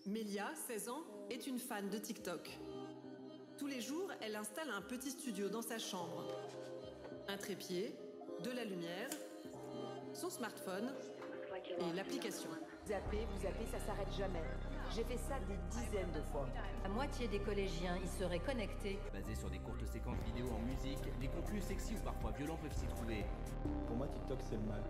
Mélia, 16 ans, est une fan de TikTok. Tous les jours, elle installe un petit studio dans sa chambre. Un trépied, de la lumière, son smartphone et l'application. Vous zappez, ça s'arrête jamais. J'ai fait ça des dizaines de fois. La moitié des collégiens y seraient connectés. Basé sur des courtes séquences vidéo en musique, des contenus sexy ou parfois violents peuvent s'y trouver. Pour moi, TikTok, c'est le mal.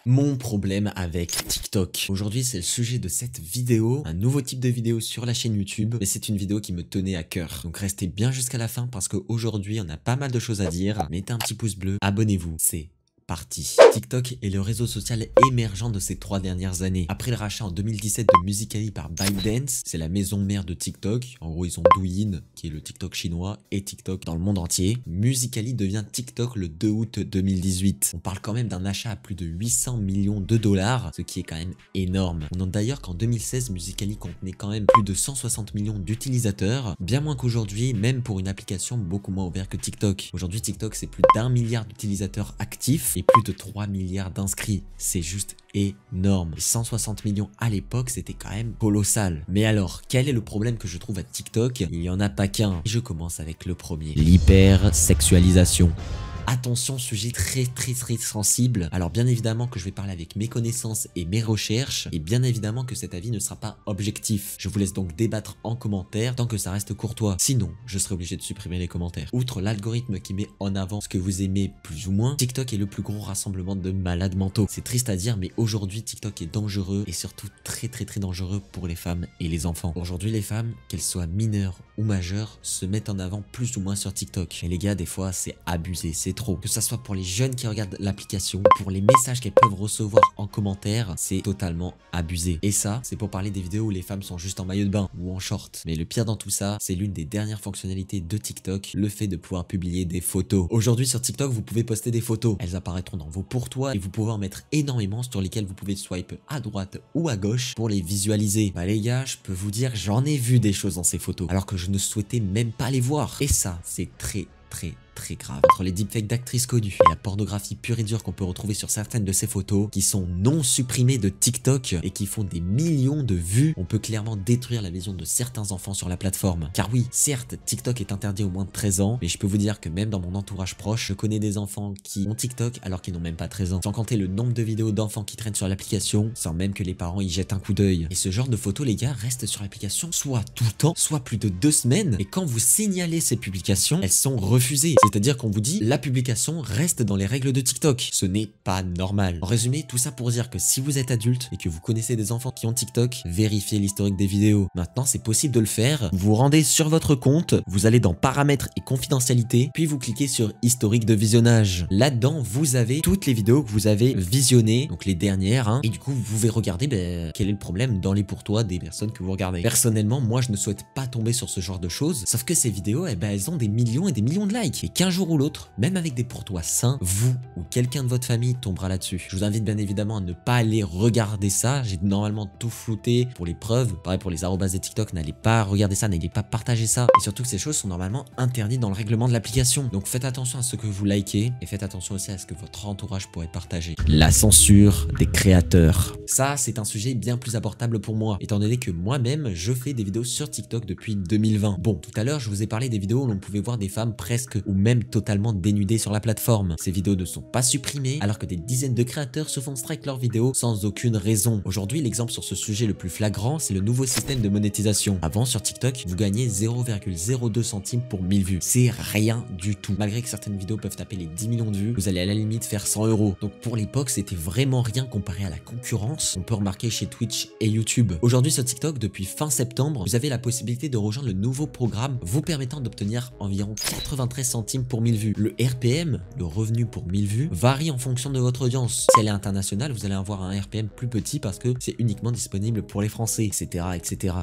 Mon problème avec TikTok. Aujourd'hui, c'est le sujet de cette vidéo, un nouveau type de vidéo sur la chaîne YouTube, mais c'est une vidéo qui me tenait à cœur. Donc restez bien jusqu'à la fin parce qu'aujourd'hui, on a pas mal de choses à dire. Mettez un petit pouce bleu, abonnez-vous, c'est parti. TikTok est le réseau social émergent de ces 3 dernières années. Après le rachat en 2017 de Musical.ly par ByteDance, c'est la maison mère de TikTok. En gros, ils ont Douyin, qui est le TikTok chinois, et TikTok dans le monde entier. Musical.ly devient TikTok le 2 août 2018. On parle quand même d'un achat à plus de 800 millions de dollars, ce qui est quand même énorme. On note d'ailleurs qu'en 2016, Musical.ly contenait quand même plus de 160 millions d'utilisateurs, bien moins qu'aujourd'hui, même pour une application beaucoup moins ouverte que TikTok. Aujourd'hui, TikTok, c'est plus d'1 milliard d'utilisateurs actifs et plus de 3 milliards d'inscrits. C'est juste énorme. Et 160 millions à l'époque, c'était quand même colossal. Mais alors, quel est le problème que je trouve à TikTok? Il n'y en a pas qu'un. Je commence avec le premier. L'hypersexualisation. Attention, sujet très sensible. Alors bien évidemment que je vais parler avec mes connaissances et mes recherches, et bien évidemment que cet avis ne sera pas objectif. Je vous laisse donc débattre en commentaire tant que ça reste courtois. Sinon, je serai obligé de supprimer les commentaires. Outre l'algorithme qui met en avant ce que vous aimez plus ou moins, TikTok est le plus gros rassemblement de malades mentaux. C'est triste à dire, mais aujourd'hui TikTok est dangereux et surtout très dangereux pour les femmes et les enfants. Aujourd'hui, les femmes, qu'elles soient mineures ou majeures, se mettent en avant plus ou moins sur TikTok. Et les gars, des fois, c'est abusé, c'est trop. Que ça soit pour les jeunes qui regardent l'application, pour les messages qu'elles peuvent recevoir en commentaire, c'est totalement abusé. Et ça, c'est pour parler des vidéos où les femmes sont juste en maillot de bain ou en short. Mais le pire dans tout ça, c'est l'une des dernières fonctionnalités de TikTok, le fait de pouvoir publier des photos. Aujourd'hui sur TikTok, vous pouvez poster des photos. Elles apparaîtront dans vos pour toi et vous pouvez en mettre énormément sur lesquelles vous pouvez swipe à droite ou à gauche pour les visualiser. Bah les gars, je peux vous dire, j'en ai vu des choses dans ces photos, alors que je ne souhaitais même pas les voir. Et ça, c'est très grave. Entre les deepfakes d'actrices connues et la pornographie pure et dure qu'on peut retrouver sur certaines de ces photos qui sont non supprimées de TikTok et qui font des millions de vues, on peut clairement détruire la vision de certains enfants sur la plateforme. Car oui, certes, TikTok est interdit aux moins de 13 ans, mais je peux vous dire que même dans mon entourage proche, je connais des enfants qui ont TikTok alors qu'ils n'ont même pas 13 ans. Sans compter le nombre de vidéos d'enfants qui traînent sur l'application, sans même que les parents y jettent un coup d'œil. Et ce genre de photos, les gars, restent sur l'application soit tout le temps, soit plus de 2 semaines. Et quand vous signalez ces publications, elles sont refusées. C'est-à-dire qu'on vous dit la publication reste dans les règles de TikTok. Ce n'est pas normal. En résumé, tout ça pour dire que si vous êtes adulte et que vous connaissez des enfants qui ont TikTok, vérifiez l'historique des vidéos. Maintenant, c'est possible de le faire. Vous vous rendez sur votre compte, vous allez dans paramètres et confidentialité, puis vous cliquez sur historique de visionnage. Là-dedans, vous avez toutes les vidéos que vous avez visionnées, donc les dernières, et du coup, vous pouvez regarder quel est le problème dans les pour toi des personnes que vous regardez. Personnellement, moi, je ne souhaite pas tomber sur ce genre de choses, sauf que ces vidéos, elles ont des millions et des millions de likes. Et qu'un jour ou l'autre, même avec des pour toi sains, vous ou quelqu'un de votre famille tombera là-dessus. Je vous invite bien évidemment à ne pas aller regarder ça. J'ai normalement tout flouté pour les preuves. Pareil pour les arrobas de TikTok, n'allez pas regarder ça, n'allez pas partager ça. Et surtout que ces choses sont normalement interdites dans le règlement de l'application. Donc faites attention à ce que vous likez et faites attention aussi à ce que votre entourage pourrait partager. La censure des créateurs. Ça, c'est un sujet bien plus abordable pour moi, étant donné que moi-même, je fais des vidéos sur TikTok depuis 2020. Bon, tout à l'heure, je vous ai parlé des vidéos où l'on pouvait voir des femmes presque ou même totalement dénudées sur la plateforme. Ces vidéos ne sont pas supprimées, alors que des dizaines de créateurs se font strike leurs vidéos sans aucune raison. Aujourd'hui, l'exemple sur ce sujet le plus flagrant, c'est le nouveau système de monétisation. Avant, sur TikTok, vous gagnez 0,02 centimes pour 1000 vues. C'est rien du tout. Malgré que certaines vidéos peuvent taper les 10 millions de vues, vous allez à la limite faire 100 €. Donc pour l'époque, c'était vraiment rien comparé à la concurrence. On peut remarquer chez Twitch et YouTube. Aujourd'hui sur TikTok, depuis fin septembre, vous avez la possibilité de rejoindre le nouveau programme vous permettant d'obtenir environ 93 centimes pour 1000 vues. Le RPM, le revenu pour 1000 vues, varie en fonction de votre audience. Si elle est internationale, vous allez avoir un RPM plus petit parce que c'est uniquement disponible pour les Français, etc.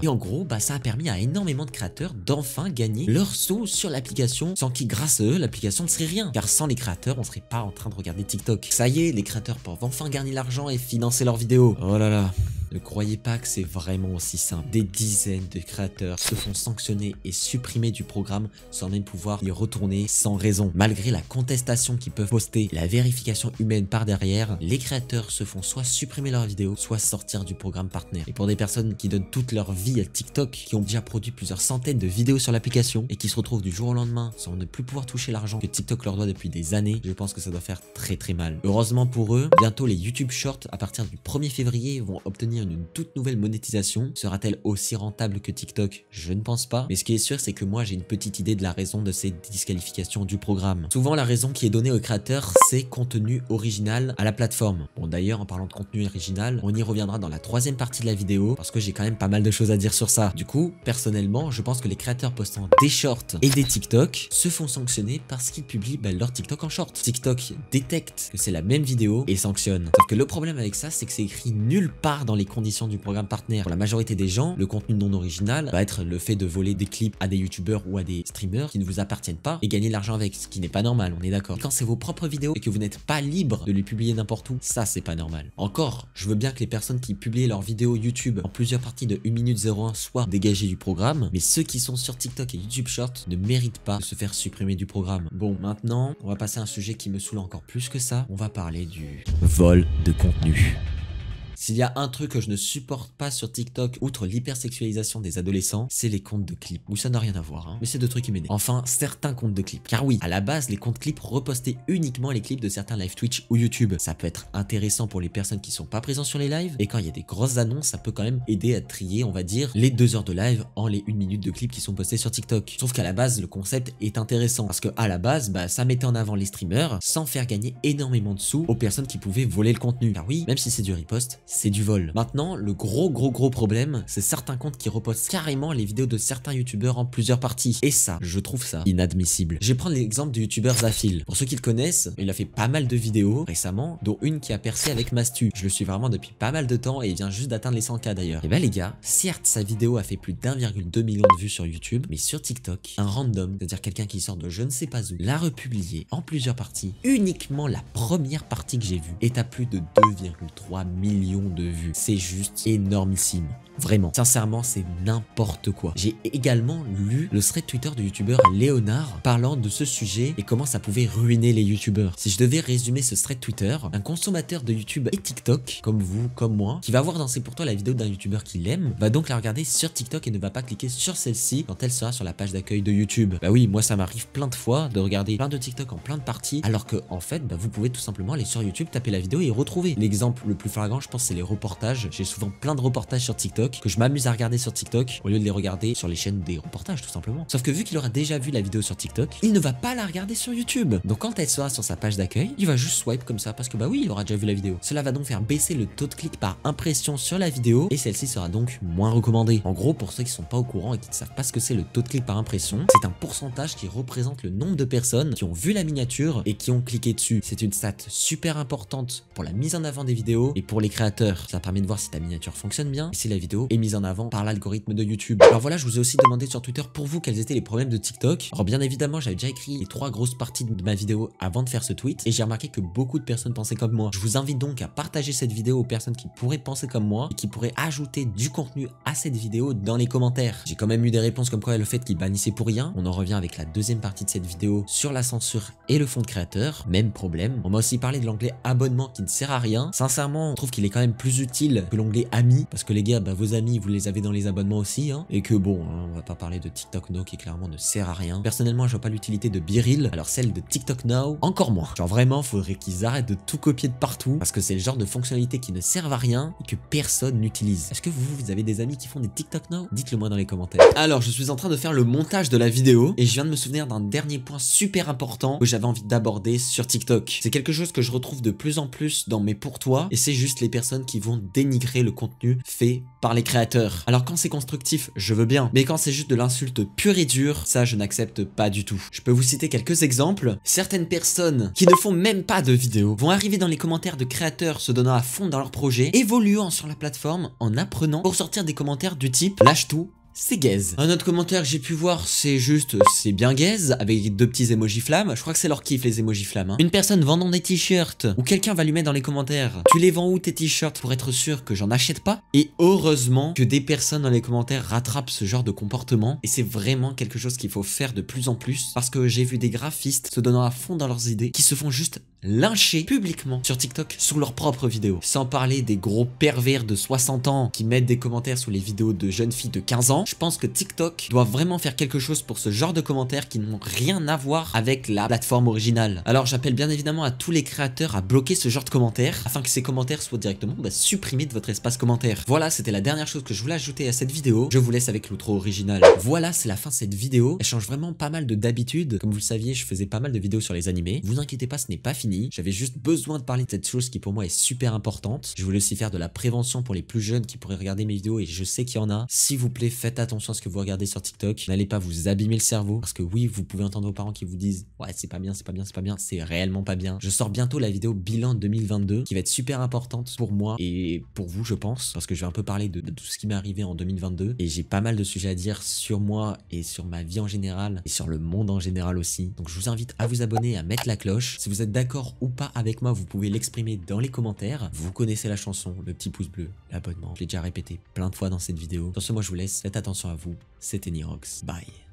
Et en gros, ça a permis à énormément de créateurs d'enfin gagner leur sous sur l'application, sans qui, grâce à eux, l'application ne serait rien. Car sans les créateurs, on serait pas en train de regarder TikTok. Ça y est, les créateurs peuvent enfin gagner l'argent et financer leurs vidéos. Oh là là. Ne croyez pas que c'est vraiment aussi simple. Des dizaines de créateurs se font sanctionner et supprimer du programme sans même pouvoir y retourner sans raison. Malgré la contestation qu'ils peuvent poster, la vérification humaine par derrière, les créateurs se font soit supprimer leurs vidéos, soit sortir du programme partenaire. Et pour des personnes qui donnent toute leur vie à TikTok, qui ont déjà produit plusieurs centaines de vidéos sur l'application et qui se retrouvent du jour au lendemain sans ne plus pouvoir toucher l'argent que TikTok leur doit depuis des années, je pense que ça doit faire très très mal. Heureusement pour eux, bientôt les YouTube Shorts à partir du 1er février vont obtenir une toute nouvelle monétisation. Sera-t-elle aussi rentable que TikTok? Je ne pense pas. Mais ce qui est sûr, c'est que moi j'ai une petite idée de la raison de ces disqualifications du programme. Souvent la raison qui est donnée aux créateurs, c'est contenu original à la plateforme. Bon d'ailleurs en parlant de contenu original, on y reviendra dans la troisième partie de la vidéo parce que j'ai quand même pas mal de choses à dire sur ça. Du coup, personnellement, je pense que les créateurs postant des shorts et des TikTok se font sanctionner parce qu'ils publient leur TikTok en short. TikTok détecte que c'est la même vidéo et sanctionne. Sauf que le problème avec ça, c'est que c'est écrit nulle part dans les conditions du programme partenaire. Pour la majorité des gens, le contenu non original va être le fait de voler des clips à des youtubeurs ou à des streamers qui ne vous appartiennent pas et gagner de l'argent avec, ce qui n'est pas normal, on est d'accord. Quand c'est vos propres vidéos et que vous n'êtes pas libre de les publier n'importe où, ça c'est pas normal. Encore, je veux bien que les personnes qui publient leurs vidéos YouTube en plusieurs parties de 1 minute 01 soient dégagées du programme, mais ceux qui sont sur TikTok et YouTube Short ne méritent pas de se faire supprimer du programme. Bon, maintenant, on va passer à un sujet qui me saoule encore plus que ça. On va parler du vol de contenu. S'il y a un truc que je ne supporte pas sur TikTok, outre l'hypersexualisation des adolescents, c'est les comptes de clips. Où ça n'a rien à voir, hein. Mais c'est deux trucs qui m'énervent. Enfin, certains comptes de clips. Car oui, à la base, les comptes clips repostaient uniquement les clips de certains live Twitch ou YouTube. Ça peut être intéressant pour les personnes qui sont pas présentes sur les lives. Et quand il y a des grosses annonces, ça peut quand même aider à trier, on va dire, les 2 heures de live en les 1 minute de clips qui sont postés sur TikTok. Sauf qu'à la base, le concept est intéressant. Parce que à la base, ça mettait en avant les streamers sans faire gagner énormément de sous aux personnes qui pouvaient voler le contenu. Car oui, même si c'est du riposte, c'est du vol. Maintenant, le gros problème, c'est certains comptes qui repostent carrément les vidéos de certains youtubeurs en plusieurs parties. Et ça, je trouve ça inadmissible. Je vais prendre l'exemple du youtubeur Zafil. Pour ceux qui le connaissent, il a fait pas mal de vidéos récemment, dont une qui a percé avec Mastu. Je le suis vraiment depuis pas mal de temps et il vient juste d'atteindre les 100K d'ailleurs. Et les gars, certes sa vidéo a fait plus d'1,2 million de vues sur YouTube, mais sur TikTok, un random, c'est-à-dire quelqu'un qui sort de je ne sais pas où, l'a republié en plusieurs parties. Uniquement la première partie que j'ai vue est à plus de 2,3 millions de vues. C'est juste énormissime. Vraiment, sincèrement, c'est n'importe quoi. J'ai également lu le thread Twitter du youtubeur Léonard parlant de ce sujet et comment ça pouvait ruiner les youtubeurs. Si je devais résumer ce thread Twitter, un consommateur de YouTube et TikTok, comme vous, comme moi, qui va voir danser pour toi la vidéo d'un youtubeur qu'il aime, va donc la regarder sur TikTok et ne va pas cliquer sur celle-ci quand elle sera sur la page d'accueil de YouTube. Bah oui, moi ça m'arrive plein de fois de regarder plein de TikTok en plein de parties, alors que en fait, vous pouvez tout simplement aller sur YouTube, taper la vidéo et y retrouver. L'exemple le plus flagrant, je pense, c'est les reportages. J'ai souvent plein de reportages sur TikTok que je m'amuse à regarder sur TikTok au lieu de les regarder sur les chaînes des reportages tout simplement. Sauf que vu qu'il aura déjà vu la vidéo sur TikTok, il ne va pas la regarder sur YouTube. Donc quand elle sera sur sa page d'accueil, il va juste swipe comme ça parce que oui, il aura déjà vu la vidéo. Cela va donc faire baisser le taux de clic par impression sur la vidéo et celle-ci sera donc moins recommandée. En gros, pour ceux qui sont pas au courant et qui ne savent pas ce que c'est le taux de clic par impression, c'est un pourcentage qui représente le nombre de personnes qui ont vu la miniature et qui ont cliqué dessus. C'est une stat super importante pour la mise en avant des vidéos et pour les créateurs. Ça permet de voir si ta miniature fonctionne bien et si la vidéo est mise en avant par l'algorithme de YouTube. Alors voilà, je vous ai aussi demandé sur Twitter pour vous quels étaient les problèmes de TikTok. Alors bien évidemment, j'avais déjà écrit les 3 grosses parties de ma vidéo avant de faire ce tweet et j'ai remarqué que beaucoup de personnes pensaient comme moi. Je vous invite donc à partager cette vidéo aux personnes qui pourraient penser comme moi et qui pourraient ajouter du contenu à cette vidéo dans les commentaires. J'ai quand même eu des réponses comme quoi le fait qu'ils bannissaient pour rien. On en revient avec la deuxième partie de cette vidéo sur la censure et le fond de créateur. Même problème. On m'a aussi parlé de l'onglet abonnement qui ne sert à rien. Sincèrement, on trouve qu'il est quand même plus utile que l'onglet amis parce que les gars, vos amis, vous les avez dans les abonnements aussi, hein, et que bon, on va pas parler de TikTok Now qui clairement ne sert à rien. Personnellement, je vois pas l'utilité de BeReal, alors celle de TikTok Now, encore moins. Genre vraiment, faudrait qu'ils arrêtent de tout copier de partout, parce que c'est le genre de fonctionnalité qui ne servent à rien et que personne n'utilise. Est-ce que vous avez des amis qui font des TikTok Now? Dites-le moi dans les commentaires. Alors, je suis en train de faire le montage de la vidéo, et je viens de me souvenir d'un dernier point super important que j'avais envie d'aborder sur TikTok. C'est quelque chose que je retrouve de plus en plus dans mes pour toi, et c'est juste les personnes qui vont dénigrer le contenu fait par les créateurs. Alors quand c'est constructif, je veux bien, mais quand c'est juste de l'insulte pure et dure, ça je n'accepte pas du tout. Je peux vous citer quelques exemples. Certaines personnes qui ne font même pas de vidéos vont arriver dans les commentaires de créateurs se donnant à fond dans leur projet, évoluant sur la plateforme en apprenant pour sortir des commentaires du type lâche tout c'est gaze. Un autre commentaire que j'ai pu voir, c'est juste c'est bien gaze avec 2 petits emojis flammes. Je crois que c'est leur kiff les emojis flammes. Hein. Une personne vendant des t-shirts ou quelqu'un va lui mettre dans les commentaires, tu les vends où tes t-shirts pour être sûr que j'en achète pas? Et heureusement que des personnes dans les commentaires rattrapent ce genre de comportement et c'est vraiment quelque chose qu'il faut faire de plus en plus parce que j'ai vu des graphistes se donnant à fond dans leurs idées qui se font juste lyncher publiquement sur TikTok sur leurs propres vidéos. Sans parler des gros pervers de 60 ans qui mettent des commentaires sous les vidéos de jeunes filles de 15 ans. Je pense que TikTok doit vraiment faire quelque chose pour ce genre de commentaires qui n'ont rien à voir avec la plateforme originale. Alors j'appelle bien évidemment à tous les créateurs à bloquer ce genre de commentaires afin que ces commentaires soient directement supprimés de votre espace commentaire. Voilà, c'était la dernière chose que je voulais ajouter à cette vidéo. Je vous laisse avec l'outro original. Voilà, c'est la fin de cette vidéo. Elle change vraiment pas mal de d'habitude. Comme vous le saviez, je faisais pas mal de vidéos sur les animés. Vous inquiétez pas, ce n'est pas fini. J'avais juste besoin de parler de cette chose qui pour moi est super importante. Je voulais aussi faire de la prévention pour les plus jeunes qui pourraient regarder mes vidéos et je sais qu'il y en a. S'il vous plaît, faites attention à ce que vous regardez sur TikTok. N'allez pas vous abîmer le cerveau parce que oui, vous pouvez entendre vos parents qui vous disent ouais, c'est pas bien, c'est pas bien, c'est pas bien. C'est réellement pas bien. Je sors bientôt la vidéo bilan 2022 qui va être super importante pour moi et pour vous, je pense, parce que je vais un peu parler de tout ce qui m'est arrivé en 2022 et j'ai pas mal de sujets à dire sur moi et sur ma vie en général et sur le monde en général aussi. Donc je vous invite à vous abonner, à mettre la cloche. Si vous êtes d'accord ou pas avec moi, vous pouvez l'exprimer dans les commentaires. Vous connaissez la chanson, le petit pouce bleu, l'abonnement. Je l'ai déjà répété plein de fois dans cette vidéo. Sur ce, moi je vous laisse. Faites attention à vous. C'était Nirox. Bye.